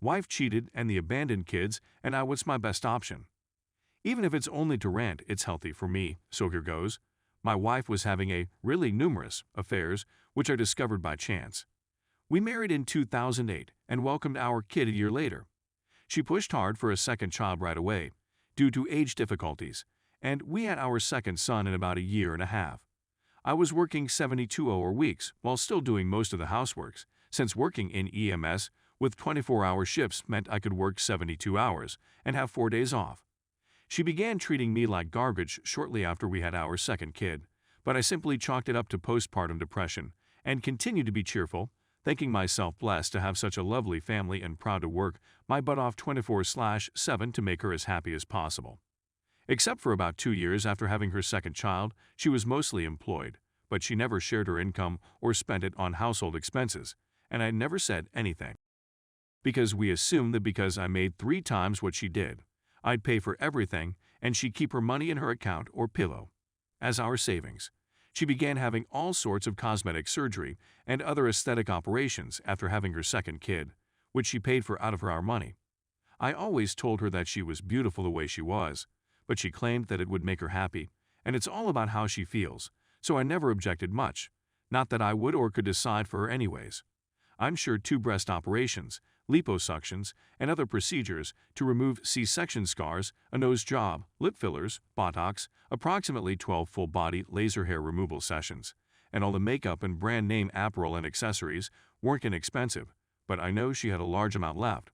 Wife cheated and the abandoned kids, and what's my best option? Even if it's only to rant, it's healthy for me, so here goes. My wife was having really numerous affairs, which I discovered by chance. We married in 2008 and welcomed our kid a year later. She pushed hard for a second child right away, due to age difficulties, and we had our second son in about a year and a half. I was working 72-hour weeks while still doing most of the houseworks, since working in EMS with 24-hour shifts meant I could work 72 hours and have 4 days off. She began treating me like garbage shortly after we had our second kid, but I simply chalked it up to postpartum depression and continued to be cheerful, thanking myself blessed to have such a lovely family and proud to work my butt off 24/7 to make her as happy as possible. Except for about 2 years after having her second child, she was mostly employed, but she never shared her income or spent it on household expenses, and I never said anything. Because we assumed that because I made 3 times what she did, I'd pay for everything and she'd keep her money in her account or pillow as our savings. She began having all sorts of cosmetic surgery and other aesthetic operations after having her second kid, which she paid for out of our money. I always told her that she was beautiful the way she was, but she claimed that it would make her happy, and it's all about how she feels, so I never objected much, not that I would or could decide for her anyways. I'm sure 2 breast operations, liposuctions, and other procedures to remove C-section scars, a nose job, lip fillers, Botox, approximately 12 full-body laser hair removal sessions, and all the makeup and brand-name apparel and accessories weren't inexpensive, but I know she had a large amount left.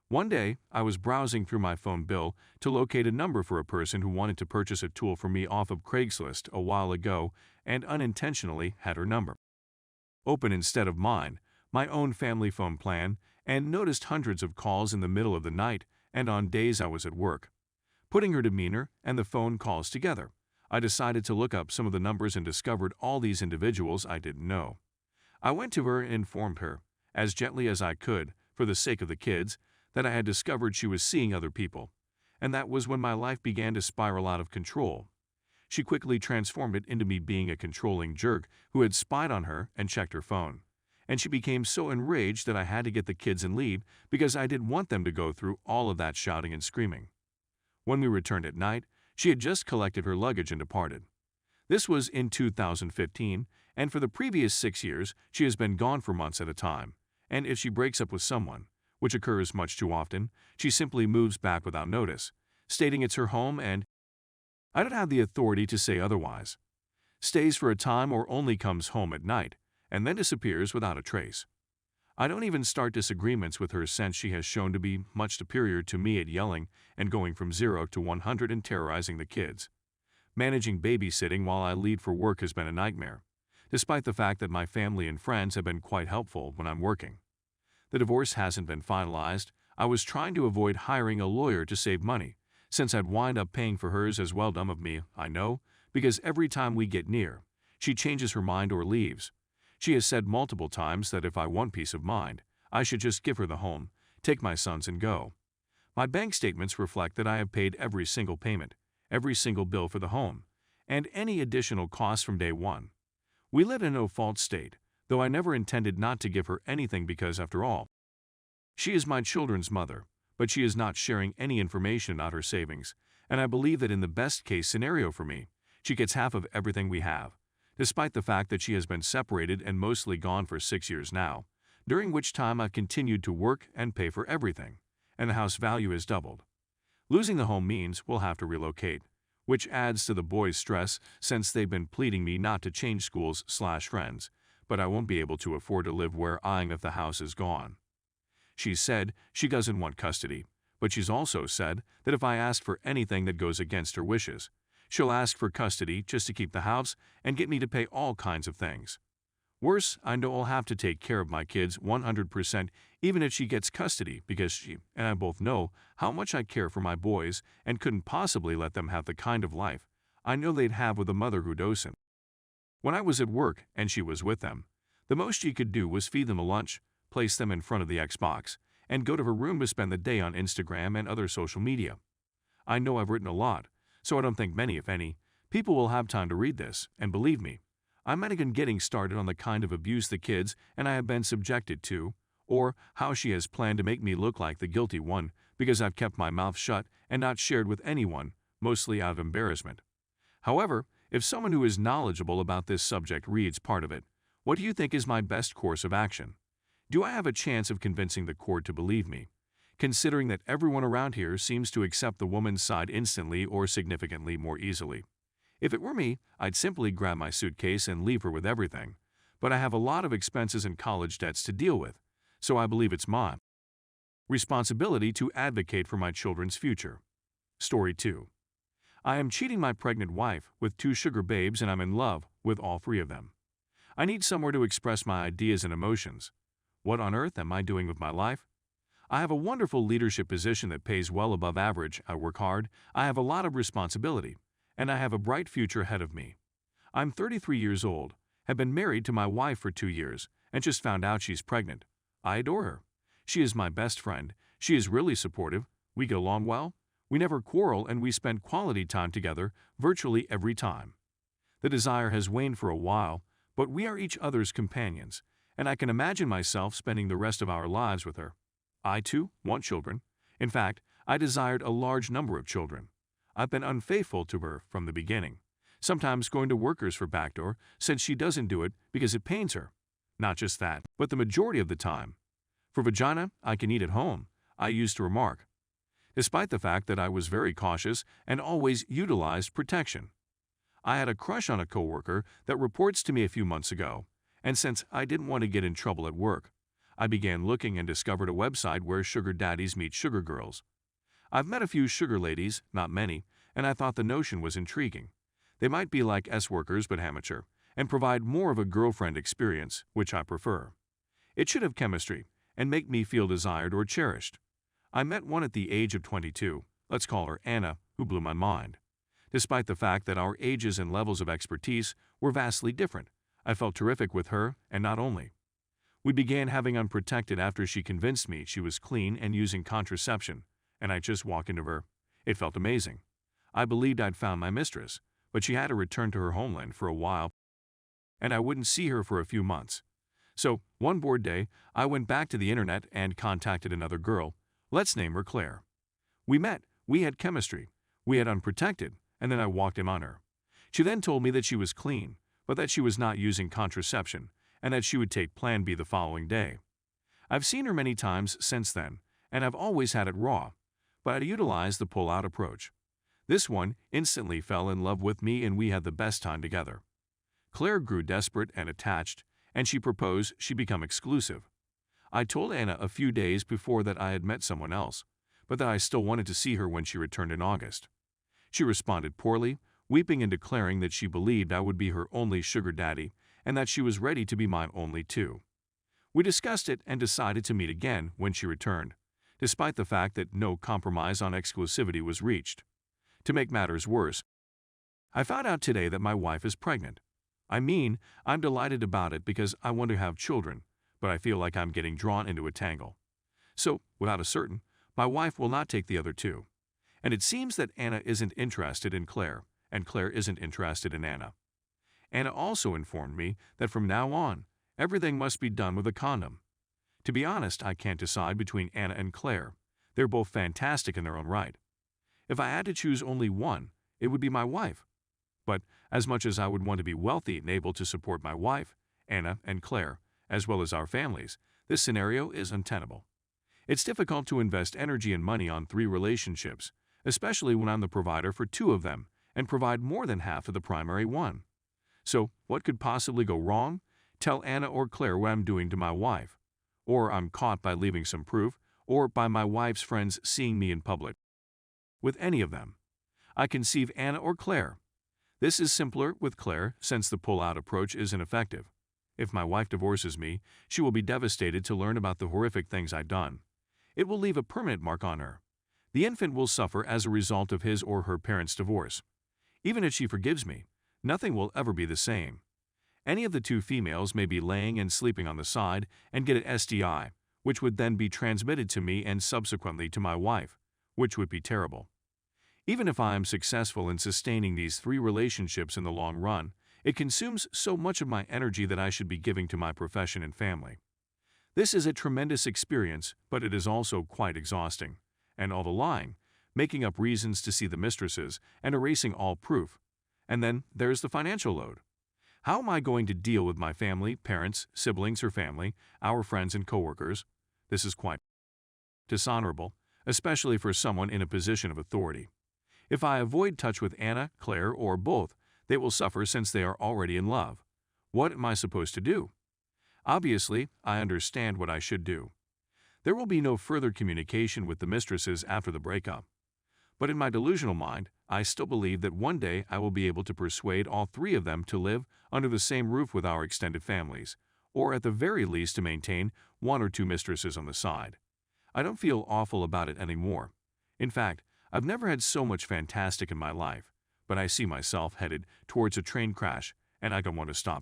One day, I was browsing through my phone bill to locate a number for a person who wanted to purchase a tool for me off of Craigslist a while ago and unintentionally had her number open instead of mine, my own family phone plan, and noticed hundreds of calls in the middle of the night and on days I was at work. Putting her demeanor and the phone calls together, I decided to look up some of the numbers and discovered all these individuals I didn't know. I went to her and informed her, as gently as I could, for the sake of the kids, that I had discovered she was seeing other people, and that was when my life began to spiral out of control. She quickly transformed it into me being a controlling jerk who had spied on her and checked her phone, and she became so enraged that I had to get the kids and leave because I didn't want them to go through all of that shouting and screaming. When we returned at night, she had just collected her luggage and departed. This was in 2015, and for the previous 6 years, she has been gone for months at a time, and if she breaks up with someone, which occurs much too often, she simply moves back without notice, stating it's her home and I don't have the authority to say otherwise. Stays for a time or only comes home at night, and then disappears without a trace. I don't even start disagreements with her since she has shown to be much superior to me at yelling and going from 0 to 100 and terrorizing the kids. Managing babysitting while I leave for work has been a nightmare, despite the fact that my family and friends have been quite helpful when I'm working. The divorce hasn't been finalized. I was trying to avoid hiring a lawyer to save money, since I'd wind up paying for hers as well. Dumb of me, I know, because every time we get near, she changes her mind or leaves. She has said multiple times that if I want peace of mind, I should just give her the home, take my sons and go. My bank statements reflect that I have paid every single payment, every single bill for the home, and any additional costs from day one. We live in a no-fault state, though I never intended not to give her anything because, after all, she is my children's mother, but she is not sharing any information about her savings, and I believe that in the best-case scenario for me, she gets half of everything we have, despite the fact that she has been separated and mostly gone for 6 years now, during which time I've continued to work and pay for everything, and the house value has doubled. Losing the home means we'll have to relocate, which adds to the boys' stress since they've been pleading me not to change schools/friends, but I won't be able to afford to live where I am if the house is gone. She said she doesn't want custody, but she's also said that if I ask for anything that goes against her wishes, she'll ask for custody just to keep the house and get me to pay all kinds of things. Worse, I know I'll have to take care of my kids 100% even if she gets custody because she and I both know how much I care for my boys and couldn't possibly let them have the kind of life I know they'd have with a mother who doesn't. When I was at work and she was with them, the most she could do was feed them a lunch, place them in front of the Xbox, and go to her room to spend the day on Instagram and other social media. I know I've written a lot, so I don't think many, if any, people will have time to read this, and believe me, I'm not even getting started on the kind of abuse the kids and I have been subjected to, or how she has planned to make me look like the guilty one because I've kept my mouth shut and not shared with anyone, mostly out of embarrassment. However, if someone who is knowledgeable about this subject reads part of it, what do you think is my best course of action? Do I have a chance of convincing the court to believe me, considering that everyone around here seems to accept the woman's side instantly or significantly more easily? If it were me, I'd simply grab my suitcase and leave her with everything, but I have a lot of expenses and college debts to deal with, so I believe it's my responsibility to advocate for my children's future. Story 2. I am cheating my pregnant wife with 2 sugar babes and I'm in love with all 3 of them. I need somewhere to express my ideas and emotions. What on earth am I doing with my life? I have a wonderful leadership position that pays well above average, I work hard, I have a lot of responsibility, and I have a bright future ahead of me. I'm 33 years old, have been married to my wife for 2 years, and just found out she's pregnant. I adore her. She is my best friend, she is really supportive, we get along well, we never quarrel and we spend quality time together virtually every time. The desire has waned for a while, but we are each other's companions, and I can imagine myself spending the rest of our lives with her. I, too, want children. In fact, I desired a large number of children. I've been unfaithful to her from the beginning, sometimes going to workers for backdoor since she doesn't do it because it pains her. Not just that, but the majority of the time. For vagina, I can eat at home, I used to remark, despite the fact that I was very cautious and always utilized protection. I had a crush on a coworker that reports to me a few months ago, and since I didn't want to get in trouble at work, I began looking and discovered a website where sugar daddies meet sugar girls. I've met a few sugar ladies, not many, and I thought the notion was intriguing. They might be like S-workers but amateur, and provide more of a girlfriend experience, which I prefer. It should have chemistry, and make me feel desired or cherished. I met one at the age of 22, let's call her Anna, who blew my mind. Despite the fact that our ages and levels of expertise were vastly different, I felt terrific with her, and not only. We began having unprotected after she convinced me she was clean and using contraception, and I just walked into her. It felt amazing. I believed I'd found my mistress, but she had to return to her homeland for a while, and I wouldn't see her for a few months. So, one bored day, I went back to the internet and contacted another girl. Let's name her Claire. We met, we had chemistry, we had unprotected, and then I walked in on her. She then told me that she was clean, but that she was not using contraception, and that she would take Plan B the following day. I've seen her many times since then, and I've always had it raw, but I utilized the pull-out approach. This one instantly fell in love with me and we had the best time together. Claire grew desperate and attached, and she proposed she become exclusive. I told Anna a few days before that I had met someone else, but that I still wanted to see her when she returned in August. She responded poorly, weeping and declaring that she believed I would be her only sugar daddy and that she was ready to be mine only too. We discussed it and decided to meet again when she returned, despite the fact that no compromise on exclusivity was reached. To make matters worse, I found out today that my wife is pregnant. I mean, I'm delighted about it because I want to have children, but I feel like I'm getting drawn into a tangle. So, without a certain, my wife will not take the other 2. And it seems that Anna isn't interested in Claire, and Claire isn't interested in Anna. Anna also informed me that from now on, everything must be done with a condom. To be honest, I can't decide between Anna and Claire. They're both fantastic in their own right. If I had to choose only one, it would be my wife. But as much as I would want to be wealthy and able to support my wife, Anna and Claire, as well as our families, this scenario is untenable. It's difficult to invest energy and money on 3 relationships, especially when I'm the provider for 2 of them and provide more than half of the primary one. So, what could possibly go wrong? Tell Anna or Claire what I'm doing to my wife. Or I'm caught by leaving some proof, or by my wife's friends seeing me in public. With any of them. I conceive Anna or Claire. This is simpler with Claire since the pull-out approach is ineffective. If my wife divorces me, she will be devastated to learn about the horrific things I've done. It will leave a permanent mark on her. The infant will suffer as a result of his or her parents' divorce. Even if she forgives me, nothing will ever be the same. Any of the 2 females may be laying and sleeping on the side and get an STI, which would then be transmitted to me and subsequently to my wife, which would be terrible. Even if I am successful in sustaining these 3 relationships in the long run, it consumes so much of my energy that I should be giving to my profession and family. This is a tremendous experience, but it is also quite exhausting. And all the lying, making up reasons to see the mistresses, and erasing all proof. And then there's the financial load. How am I going to deal with my family, parents, siblings, her family, our friends and coworkers? This is quite dishonorable, especially for someone in a position of authority. If I avoid touch with Anna, Claire, or both, they will suffer since they are already in love. What am I supposed to do? Obviously, I understand what I should do. There will be no further communication with the mistresses after the breakup. But in my delusional mind, I still believe that one day I will be able to persuade all three of them to live under the same roof with our extended families, or at the very least to maintain one or two mistresses on the side. I don't feel awful about it anymore. In fact, I've never had so much fantastic in my life, but I see myself headed towards a train crash, and I don't want to stop it.